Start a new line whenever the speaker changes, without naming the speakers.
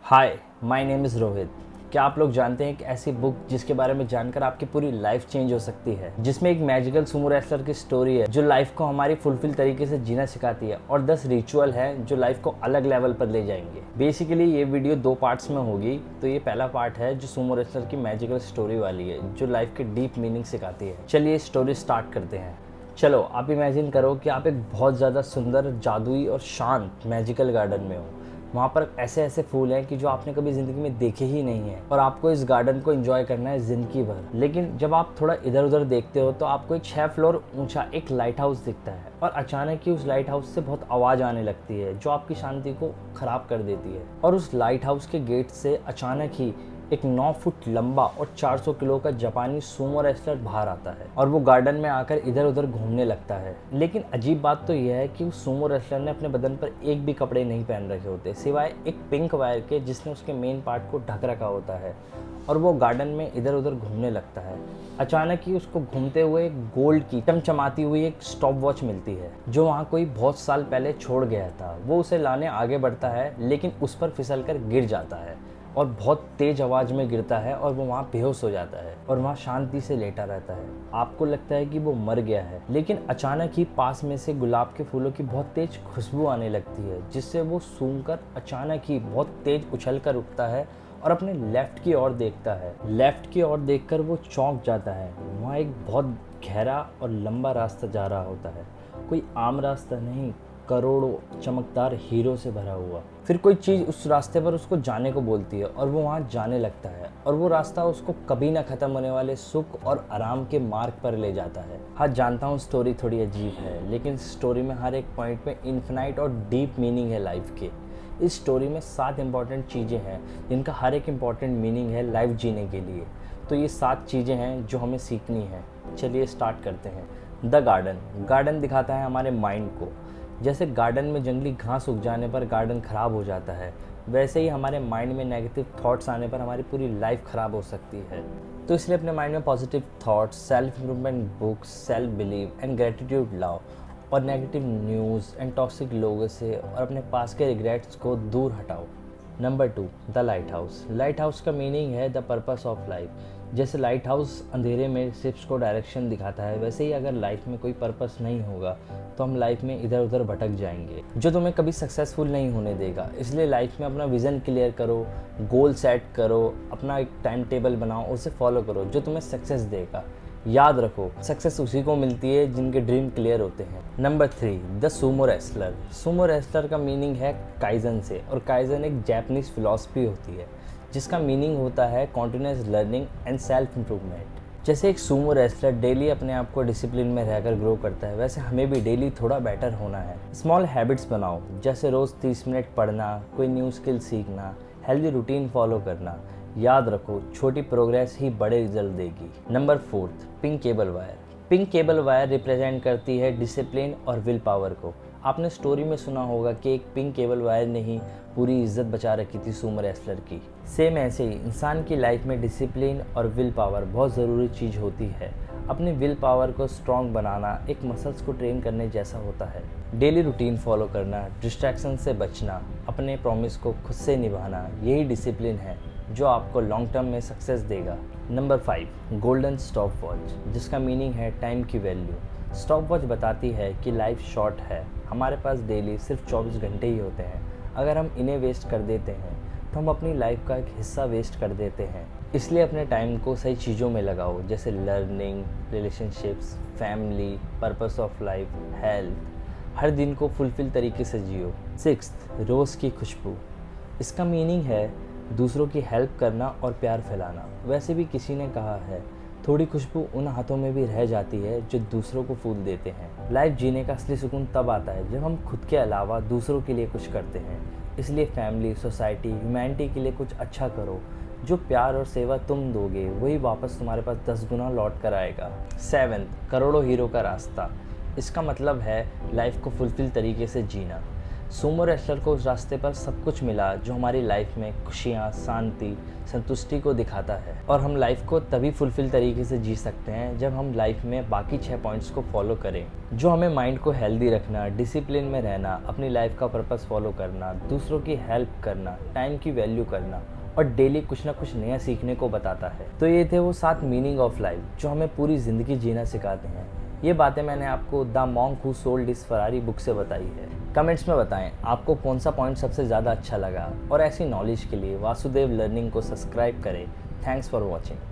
Hi, my name is Rohit. क्या आप लोग जानते हैं एक ऐसी बुक जिसके बारे में जानकर आपकी पूरी लाइफ चेंज हो सकती है, जिसमें एक मैजिकल सुमो रेसलर की स्टोरी है जो लाइफ को हमारी फुलफिल तरीके से जीना सिखाती है, और 10 रिचुअल है जो लाइफ को अलग लेवल पर ले जाएंगे। बेसिकली ये वीडियो 2 पार्ट्स में होगी। तो ये पहला पार्ट है जो सुमो रेसलर की मैजिकल स्टोरी वाली है, जो लाइफ के डीप मीनिंग सिखाती है। चलिए स्टोरी स्टार्ट करते हैं। चलो आप इमेजिन करो कि आप एक बहुत ज़्यादा सुंदर, जादुई और शांत मैजिकल गार्डन में हो। वहाँ पर ऐसे ऐसे फूल हैं कि जो आपने कभी ज़िंदगी में देखे ही नहीं है, और आपको इस गार्डन को एंजॉय करना है ज़िंदगी भर। लेकिन जब आप थोड़ा इधर उधर देखते हो तो आपको एक 6 फ्लोर ऊंचा एक लाइट हाउस दिखता है, और अचानक ही उस लाइट हाउस से बहुत आवाज़ आने लगती है जो आपकी शांति को ख़राब कर देती है। और उस लाइट हाउस के गेट से अचानक ही एक 9 फुट लंबा और 400 किलो का जापानी सूमो रेसलर बाहर आता है, और वो गार्डन में आकर इधर उधर घूमने लगता है। लेकिन अजीब बात तो यह है कि उस सूमो रेसलर ने अपने बदन पर एक भी कपड़े नहीं पहन रखे होते, सिवाय एक पिंक वायर के जिसने उसके मेन पार्ट को ढक रखा होता है। और वो गार्डन में इधर उधर घूमने लगता है। अचानक ही उसको घूमते हुए एक गोल्ड की चमचमाती हुई एक स्टॉप वॉच मिलती है जो वहाँ कोई बहुत साल पहले छोड़ गया था। वो उसे लाने आगे बढ़ता है, लेकिन उस पर फिसल कर गिर जाता है और बहुत तेज आवाज में गिरता है, और वो वहाँ बेहोश हो जाता है और वहाँ शांति से लेटा रहता है। आपको लगता है कि वो मर गया है, लेकिन अचानक ही पास में से गुलाब के फूलों की बहुत तेज खुशबू आने लगती है, जिससे वो सूंघकर अचानक ही बहुत तेज उछल कर उठता है और अपने लेफ्ट की ओर देखता है। लेफ्ट की ओर देखकर वो चौंक जाता है। वहाँ एक बहुत गहरा और लंबा रास्ता जा रहा होता है, कोई आम रास्ता नहीं, करोड़ों चमकदार हीरो से भरा हुआ। फिर कोई चीज़ उस रास्ते पर उसको जाने को बोलती है, और वो वहाँ जाने लगता है, और वो रास्ता उसको कभी ना ख़त्म होने वाले सुख और आराम के मार्ग पर ले जाता है। हाँ, जानता हूँ स्टोरी थोड़ी अजीब है, लेकिन स्टोरी में हर एक पॉइंट में इन्फिनाइट और डीप मीनिंग है लाइफ के। इस स्टोरी में 7 इंपॉर्टेंट चीज़ें हैं जिनका हर एक इम्पॉर्टेंट मीनिंग है लाइफ जीने के लिए। तो ये 7 चीज़ें हैं जो हमें सीखनी है। चलिए स्टार्ट करते हैं। द गार्डन दिखाता है हमारे माइंड को। जैसे गार्डन में जंगली घास उग जाने पर गार्डन ख़राब हो जाता है, वैसे ही हमारे माइंड में नेगेटिव थॉट्स आने पर हमारी पूरी लाइफ ख़राब हो सकती है। तो इसलिए अपने माइंड में positive thoughts, self improvement books, self believe and gratitude लाओ, और नेगेटिव न्यूज़ एंड टॉक्सिक लोगों से और अपने पास के रिग्रेट्स को दूर हटाओ। Number 2, the light house. Light house का मीनिंग है द पर्पस ऑफ लाइफ। जैसे लाइट हाउस अंधेरे में शिप्स को डायरेक्शन दिखाता है, वैसे ही अगर लाइफ में कोई पर्पस नहीं होगा तो हम लाइफ में इधर उधर भटक जाएंगे, जो तुम्हें कभी सक्सेसफुल नहीं होने देगा। इसलिए लाइफ में अपना विज़न क्लियर करो, गोल सेट करो, अपना एक टाइम टेबल बनाओ, उसे फॉलो करो जो तुम्हें सक्सेस देगा। याद रखो, सक्सेस उसी को मिलती है जिनके ड्रीम क्लियर होते हैं। Number 3, the Sumo wrestler. Sumo wrestler का मीनिंग है काइजन से, और काइजन एक जापानीज फिलॉसफी होती है जिसका मीनिंग होता है continuous learning and self improvement. जैसे एक सूमो रेसलर डेली अपने आप को डिसिप्लिन में रहकर ग्रो करता है, वैसे हमें भी डेली थोड़ा बेटर होना है। स्मॉल हैबिट्स बनाओ, जैसे रोज़ 30 मिनट पढ़ना, कोई न्यू स्किल सीखना, हेल्दी रूटीन फॉलो करना। याद रखो, छोटी प्रोग्रेस ही बड़े रिजल्ट देगी। Number 4, pink cable wire. Pink cable wire represent करती है डिसिप्लिन और विल पावर को। आपने स्टोरी में सुना होगा कि एक पिंक केबल वायर ने ही पूरी इज्जत बचा रखी थी सूमो रेसलर की। सेम ऐसे ही इंसान की लाइफ में डिसिप्लिन और विल पावर बहुत ज़रूरी चीज़ होती है। अपनी विल पावर को स्ट्रॉन्ग बनाना एक मसल्स को ट्रेन करने जैसा होता है। डेली रूटीन फॉलो करना, डिस्ट्रैक्शन से बचना, अपने प्रॉमिस को खुद से निभाना, यही डिसिप्लिन है जो आपको लॉन्ग टर्म में सक्सेस देगा। नंबर 5, गोल्डन स्टॉप वॉच, जिसका मीनिंग है टाइम की वैल्यू। स्टॉप वॉच बताती है कि लाइफ शॉर्ट है, हमारे पास डेली सिर्फ 24 घंटे ही होते हैं। अगर हम इन्हें वेस्ट कर देते हैं तो हम अपनी लाइफ का एक हिस्सा वेस्ट कर देते हैं। इसलिए अपने टाइम को सही चीज़ों में लगाओ, जैसे learning, relationships, family, purpose of life, health. हर दिन को फुलफिल तरीके से जियो। 6, रोज़ की खुशबू। इसका मीनिंग है दूसरों की हेल्प करना और प्यार फैलाना। वैसे भी किसी ने कहा है, थोड़ी खुशबू उन हाथों में भी रह जाती है जो दूसरों को फूल देते हैं। लाइफ जीने का असली सुकून तब आता है जब हम खुद के अलावा दूसरों के लिए कुछ करते हैं। इसलिए फैमिली, सोसाइटी, ह्यूमैनिटी के लिए कुछ अच्छा करो। जो प्यार और सेवा तुम दोगे वही वापस तुम्हारे पास 10 गुना लौट कर आएगा। 7, करोड़ों हीरो का रास्ता। इसका मतलब है लाइफ को फुलफिल तरीके से जीना। सुमो रेसलर को उस रास्ते पर सब कुछ मिला जो हमारी लाइफ में खुशियाँ, शांति, संतुष्टि को दिखाता है। और हम लाइफ को तभी फुलफिल तरीके से जी सकते हैं जब हम लाइफ में बाकी 6 पॉइंट्स को फॉलो करें, जो हमें माइंड को हेल्दी रखना, डिसिप्लिन में रहना, अपनी लाइफ का पर्पस फॉलो करना, दूसरों की हेल्प करना, टाइम की वैल्यू करना और डेली कुछ ना कुछ नया सीखने को बताता है। तो ये थे वो 7 मीनिंग ऑफ लाइफ जो हमें पूरी ज़िंदगी जीना सिखाते हैं। ये बातें मैंने आपको the monk who sold his Ferrari book से बताई है। कमेंट्स में बताएं आपको कौन सा पॉइंट सबसे ज़्यादा अच्छा लगा, और ऐसी नॉलेज के लिए वासुदेव लर्निंग को सब्सक्राइब करें। Thanks for watching.